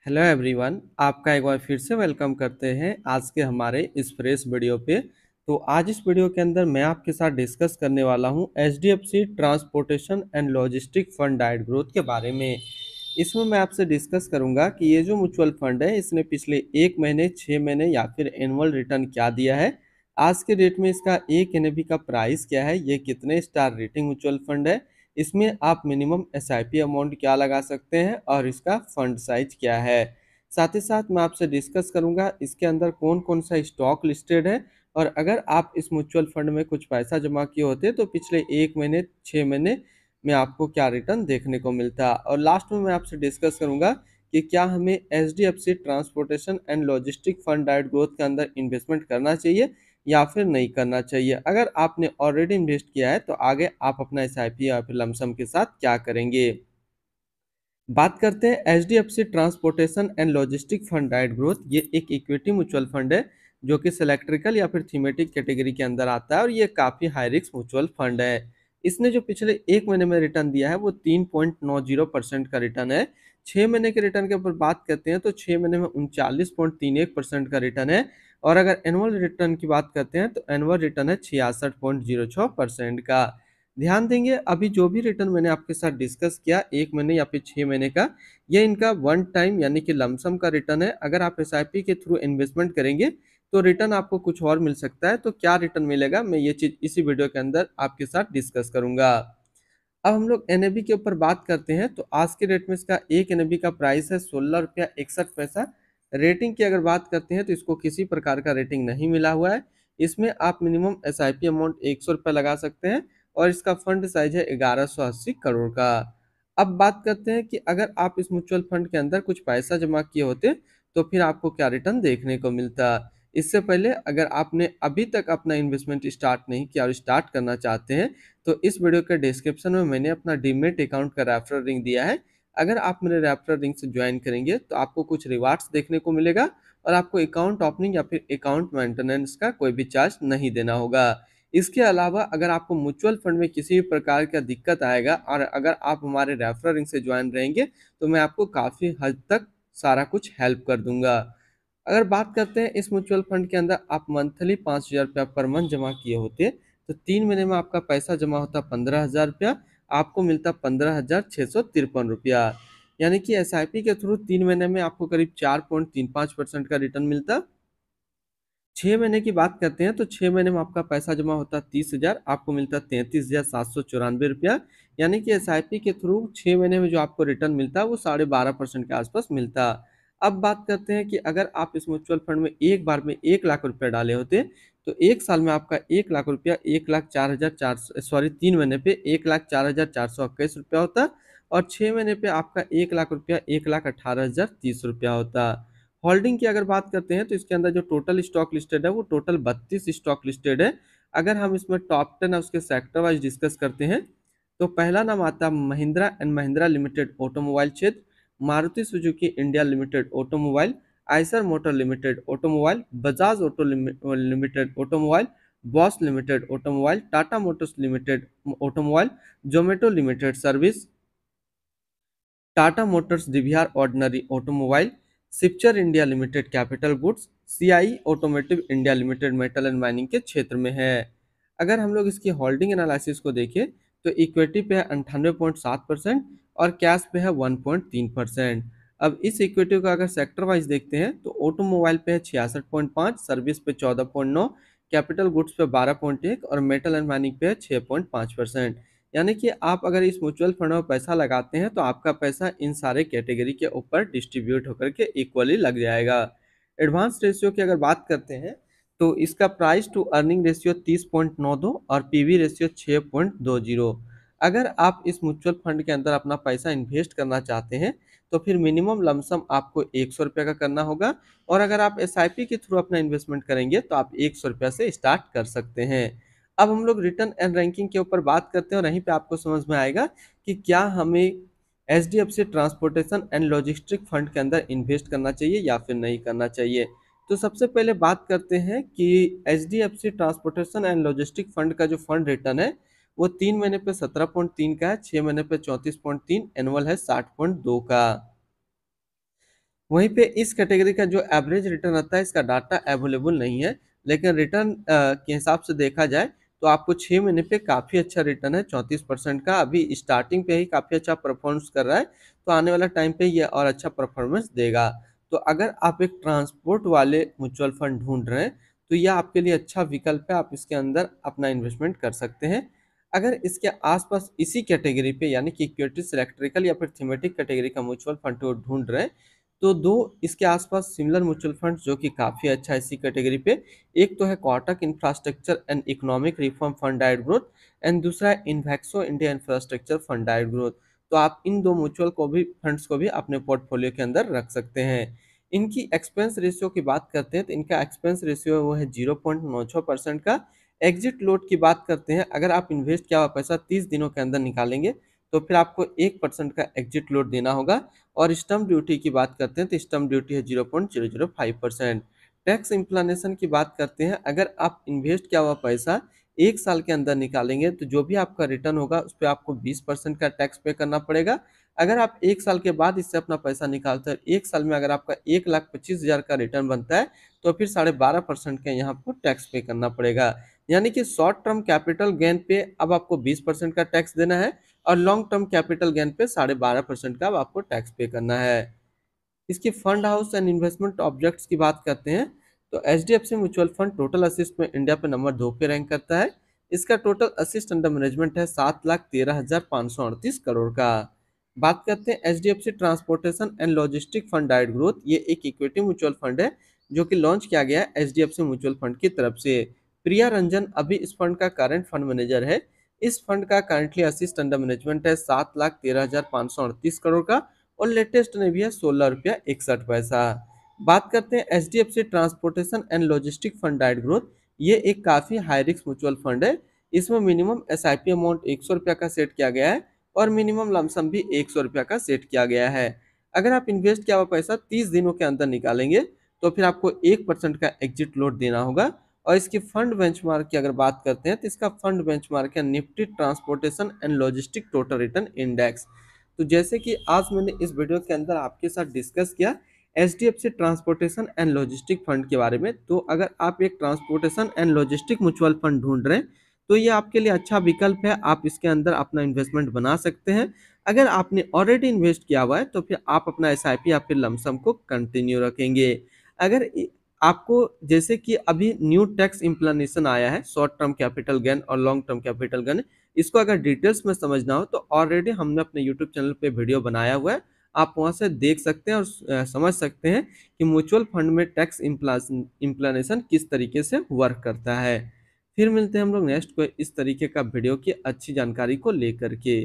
Hello everyone, आपका एक बार फिर से वेलकम करते हैं आज के हमारे इस फ्रेश वीडियो पे। तो आज इस वीडियो के अंदर मैं आपके साथ डिस्कस करने वाला हूं HDFC transportation and logistic fund डाइट ग्रोथ के बारे में। इसमें मैं आपसे डिस्कस करूंगा कि ये जो म्यूचुअल फंड है इसने पिछले 1 महीने, 6 महीने या फिर एनुअल रिटर्न क्या दिया है, आज के डेट में इसका एक एनएवी का प्राइस क्या है, ये कितने स्टार रेटिंग म्यूचुअल फंड है, इसमें आप मिनिमम एसआईपी अमाउंट क्या लगा सकते हैं और इसका फंड साइज क्या है। साथ ही साथ मैं आपसे डिस्कस करूंगा इसके अंदर कौन कौन सा स्टॉक लिस्टेड है, और अगर आप इस म्यूचुअल फंड में कुछ पैसा जमा किए होते तो पिछले 1 महीने, 6 महीने में आपको क्या रिटर्न देखने को मिलता। और लास्ट में मैं आपसे डिस्कस करूंगा कि क्या हमें H D F C transportation and logistic fund डाइट ग्रोथ के अंदर इन्वेस्टमेंट करना चाहिए या फिर नहीं करना चाहिए। अगर आपने ऑलरेडी इन्वेस्ट किया है तो आगे आप अपना एसआईपी या फिर लमसम के साथ क्या करेंगे। बात करते हैं H D F C transportation and logistic fund डाइट ग्रोथ। ये एक इक्विटी म्यूचुअल फंड है जो कि सिलेक्ट्रिकल या फिर थीमेटिक कैटेगरी के अंदर आता है, और ये काफ़ी हाई रिस्क म्यूचुअल फंड है। इसने जो पिछले 1 महीने में रिटर्न दिया है वो 3.90% का रिटर्न है। 6 महीने के रिटर्न के ऊपर बात करते हैं तो 6 महीने में 39.31% का रिटर्न है। और अगर एनुअल रिटर्न की बात करते हैं तो एनुअल रिटर्न है 66.06% का। ध्यान देंगे, अभी जो भी रिटर्न मैंने आपके साथ डिस्कस किया 1 महीने या फिर 6 महीने का, ये इनका वन टाइम यानी कि लमसम का रिटर्न है। अगर आप एसआईपी के थ्रू इन्वेस्टमेंट करेंगे तो रिटर्न आपको कुछ और मिल सकता है। तो क्या रिटर्न मिलेगा, मैं ये चीज इसी वीडियो के अंदर आपके साथ डिस्कस करूंगा। अब हम लोग एनएबी के ऊपर बात करते हैं तो आज के डेट में इसका एक एनएबी का प्राइस है 16 रुपया 61 पैसा। रेटिंग की अगर बात करते हैं तो इसको किसी प्रकार का रेटिंग नहीं मिला हुआ है। इसमें आप मिनिमम एसआईपी अमाउंट 100 रुपया लगा सकते हैं, और इसका फंड साइज है 1180 करोड़ का। अब बात करते हैं कि अगर आप इस म्यूचुअल फंड के अंदर कुछ पैसा जमा किए होते तो फिर आपको क्या रिटर्न देखने को मिलता। इससे पहले अगर आपने अभी तक अपना इन्वेस्टमेंट स्टार्ट नहीं किया और स्टार्ट करना चाहते हैं तो इस वीडियो के डिस्क्रिप्शन में मैंने अपना डीमेट अकाउंट का रेफरल लिंक दिया है। अगर आप मेरे रेफरल लिंक से ज्वाइन करेंगे तो आपको कुछ रिवार्ड्स देखने को मिलेगा, और आपको अकाउंट ओपनिंग या फिर अकाउंट मेंटेनेंस का कोई भी चार्ज नहीं देना होगा। इसके अलावा अगर आपको म्यूचुअल फंड में किसी भी प्रकार का दिक्कत आएगा और अगर आप हमारे रेफरल लिंक से ज्वाइन रहेंगे तो मैं आपको काफ़ी हद तक सारा कुछ हेल्प कर दूंगा। अगर बात करते हैं इस म्यूचुअल फंड के अंदर आप मंथली 5,000 रुपया पर मंथ जमा किए होते तो 3 महीने में आपका पैसा जमा होता 15,000 रुपया, आपको मिलता 15,653 रुपया। यानी कि एसआईपी के थ्रू 3 महीने में आपको करीब 4.35% का रिटर्न मिलता। 6 महीने की बात करते हैं तो 6 महीने में आपका पैसा जमा होता 30,000, आपको मिलता 33,794 रुपया। यानी कि एसआईपी के थ्रू 6 महीने में जो आपको रिटर्न मिलता है वो 12.5% के आसपास मिलता। अब बात करते हैं कि अगर आप इस म्यूचुअल फंड में एक बार में 1 लाख रुपया डाले होते तो एक साल में आपका 1 लाख रुपया 1,04,400 सॉरी 3 महीने पे 1,04,421 रुपया होता, और 6 महीने पे आपका 1 लाख रुपया 1,18,030 रुपया होता। होल्डिंग की अगर बात करते हैं तो इसके अंदर जो टोटल स्टॉक लिस्टेड है वो टोटल 32 स्टॉक लिस्टेड है। अगर हम इसमें टॉप 10 है उसके सेक्टर वाइज डिस्कस करते हैं तो पहला नाम आता है Mahindra and Mahindra limited automobile क्षेत्र, Maruti Suzuki India limited automobile, Eicher motor limited automobile, Bajaj auto limited automobile, Bosch limited automobile, Tata motors limited automobile, Zomato limited service, Tata motors DVR ordinary automobile, सिप्चर India limited capital goods, CIE automotive India limited metal and mining के क्षेत्र में है। अगर हम लोग इसकी holding analysis को देखें तो इक्विटी पे है 98.7% और कैश पे है 1.3%। अब इस इक्विटी को अगर सेक्टर वाइज देखते हैं तो ऑटोमोबाइल पे है 66.5, सर्विस पे 14.9, कैपिटल गुड्स पे 12.1 और मेटल एंड माइनिंग पे है 6.5%। यानी कि आप अगर इस म्यूचुअल फंड में पैसा लगाते हैं तो आपका पैसा इन सारे कैटेगरी के ऊपर डिस्ट्रीब्यूट होकर के इक्वली लग जाएगा। एडवांस रेशियो की अगर बात करते हैं तो इसका प्राइस टू अर्निंग रेशियो 30.92 और पीवी रेशियो 6.20। अगर आप इस म्यूचुअल फंड के अंदर अपना पैसा इन्वेस्ट करना चाहते हैं तो फिर मिनिमम लमसम आपको 100 रुपये का करना होगा, और अगर आप एसआईपी के थ्रू अपना इन्वेस्टमेंट करेंगे तो आप 100 रुपया से स्टार्ट कर सकते हैं। अब हम लोग रिटर्न एंड रैंकिंग के ऊपर बात करते हैं और यहीं पे आपको समझ में आएगा कि क्या हमें H D F C transportation and logistic fund के अंदर इन्वेस्ट करना चाहिए या फिर नहीं करना चाहिए। तो सबसे पहले बात करते हैं कि H D F C transportation and logistic fund का जो फंड रिटर्न है वो 3 महीने पे 17.3 का है, 6 महीने पे 34.3, एनुअल है 60.2 का। वहीं पे इस कैटेगरी का जो एवरेज रिटर्न आता है इसका डाटा अवेलेबल नहीं है, लेकिन रिटर्न के हिसाब से देखा जाए तो आपको 6 महीने पे काफ़ी अच्छा रिटर्न है 34% का। अभी स्टार्टिंग पे ही काफ़ी अच्छा परफॉर्मेंस कर रहा है, तो आने वाला टाइम पे ये और अच्छा परफॉर्मेंस देगा। तो अगर आप एक ट्रांसपोर्ट वाले म्यूचुअल फंड ढूंढ रहे हैं तो यह आपके लिए अच्छा विकल्प है, आप इसके अंदर अपना इन्वेस्टमेंट कर सकते हैं। अगर इसके आसपास इसी कैटेगरी पे यानी कि इक्विटीज, इलेक्ट्रिकल या फिर थीमेटिक कैटेगरी का म्यूचुअल फंड ढूंढ रहे हैं तो दो इसके आसपास सिमिलर म्यूचुअल फंड्स जो कि काफ़ी अच्छा है इसी कैटेगरी पे। एक तो है Kotak infrastructure and economic reform fund direct growth, and दूसरा है इन्वेक्सो India infrastructure fund direct growth. तो आप इन दो म्यूचुअल को भी फंड्स को भी अपने पोर्टफोलियो के अंदर रख सकते हैं। इनकी एक्सपेंस रेशियो की बात करते हैं तो इनका एक्सपेंस रेशियो वो है 0.96% का। एग्जिट लोड की बात करते हैं, अगर आप इन्वेस्ट किया हुआ पैसा 30 दिनों के अंदर निकालेंगे तो फिर आपको 1% का एग्जिट लोड देना होगा। और स्टम्प ड्यूटी की बात करते हैं तो स्टम्प ड्यूटी है 0.005%। टैक्स इम्प्लानेशन की बात करते हैं, अगर आप इन्वेस्ट किया हुआ पैसा 1 साल के अंदर निकालेंगे तो जो भी आपका रिटर्न होगा उस पर आपको 20% का टैक्स पे करना पड़ेगा। अगर आप 1 साल के बाद इससे अपना पैसा निकालते हैं, 1 साल में अगर आपका 1,25,000 का रिटर्न बनता है तो फिर 12.5% का यहाँ आपको टैक्स पे करना पड़ेगा। यानी कि शॉर्ट टर्म कैपिटल गेन पे अब आपको 20% का टैक्स देना है और लॉन्ग टर्म कैपिटल गेन पे 12.5% का अब आपको टैक्स पे करना है। इसकी fund house and investment objects की बात करते हैं तो HDFC mutual fund total assist में इंडिया पे नंबर 2 पे रैंक करता है। इसका टोटल असिस्ट अंडर मैनेजमेंट है 7,13,538 करोड़ का। बात करते हैं HDFC transportation and logistic fund direct growth, ये एक इक्विटी म्यूचुअल फंड है जो कि लॉन्च किया गया है एचडीएफसी म्यूचुअल फंड की तरफ से। प्रिया रंजन अभी इस फंड का करंट फंड मैनेजर है। इस फंड का करंटली असिस्ट अंडर मैनेजमेंट है 7,13,538 करोड़ का और लेटेस्ट ने भी है 16 रुपया 61 पैसा। बात करते हैं H D F C transportation and logistic fund direct growth, ये एक काफ़ी हाई रिस्क म्यूचुअल फंड है। इसमें minimum S I P amount 100 रुपया का सेट किया गया है और मिनिमम लमसम भी 100 रुपया का सेट किया गया है। अगर आप इन्वेस्ट किया हुआ पैसा 30 दिनों के अंदर निकालेंगे तो फिर आपको 1% का एग्जिट लोड देना होगा। और इसकी फंड बेंचमार्क की अगर बात करते हैं तो इसका फंड बेंचमार्क है Nifty transportation and logistic total return index. तो जैसे कि आज मैंने इस वीडियो के अंदर आपके साथ डिस्कस किया H D F C transportation and logistic fund के बारे में, तो अगर आप एक transportation and logistic mutual fund ढूंढ रहे हैं तो ये आपके लिए अच्छा विकल्प है, आप इसके अंदर अपना इन्वेस्टमेंट बना सकते हैं। अगर आपने ऑलरेडी इन्वेस्ट किया हुआ है तो फिर आप अपना एस आई पी या फिर लमसम को कंटिन्यू रखेंगे। अगर आपको जैसे कि अभी न्यू टैक्स इम्प्लानेशन आया है शॉर्ट टर्म कैपिटल गेन और लॉन्ग टर्म कैपिटल गेन, इसको अगर डिटेल्स में समझना हो तो ऑलरेडी हमने अपने यूट्यूब चैनल पे वीडियो बनाया हुआ है, आप वहां से देख सकते हैं और समझ सकते हैं कि म्यूचुअल फंड में टैक्स इम्प्लानेशन किस तरीके से वर्क करता है। फिर मिलते हैं हम लोग नेक्स्ट को इस तरीके का वीडियो की अच्छी जानकारी को लेकर के।